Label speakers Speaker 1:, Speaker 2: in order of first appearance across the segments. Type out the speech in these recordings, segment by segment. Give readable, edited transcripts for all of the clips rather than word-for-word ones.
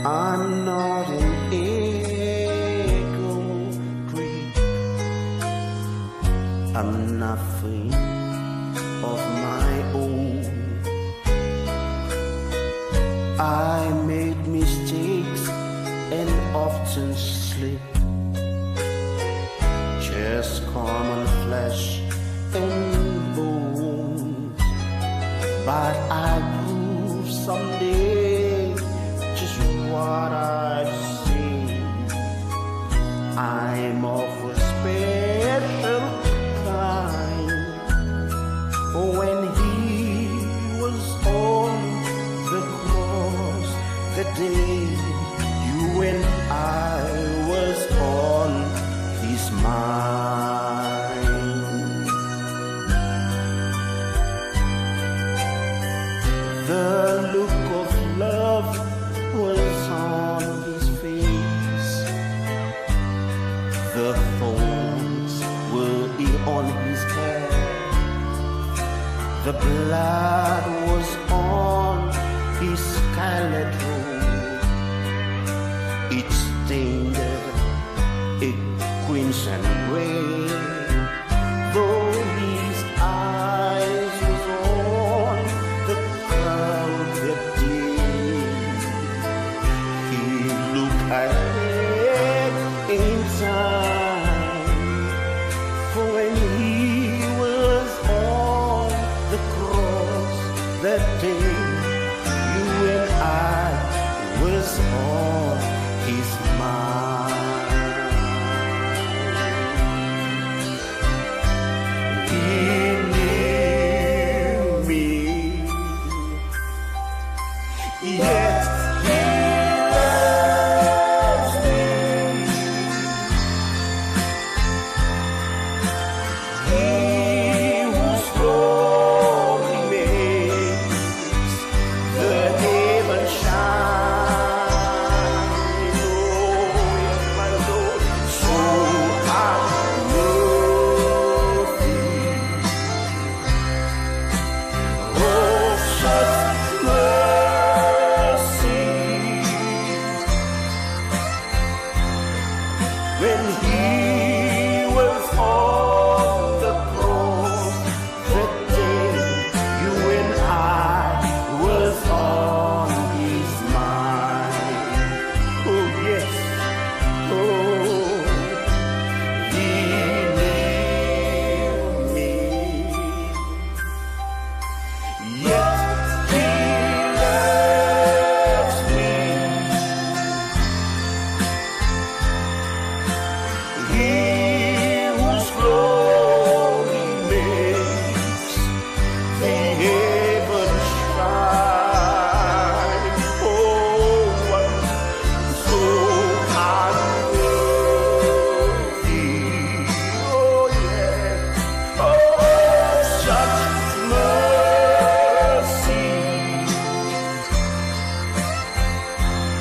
Speaker 1: I'm not an ego creep. I'm nothing of my own. I made mistakes and often slip. Just common flesh and bones. But I prove someday just what I've seen. I'm of a special kind. When he was on the cross, the day you and I was on his mind. The look of love was on his face. The thorns were on his head. The blood was on his scarlet robe. It stained a crimson red. Though his eyes was on the crowd that day, he looked ahead in time. For when he was on the cross that day, you and I was on his mind. He knew me, yet he loves me. He whose glory makes the heaven shine. Oh, yes, my Lord, so I love thee. Oh, such mercy. When he was on the cross, that day you and I was on his mind. Oh yes, oh, he knew me, yet he loves me. He whose glory makes the heavens shine. Oh, so I love thee. Oh, yeah. Oh, such mercy.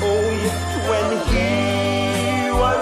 Speaker 1: Oh, yet when he was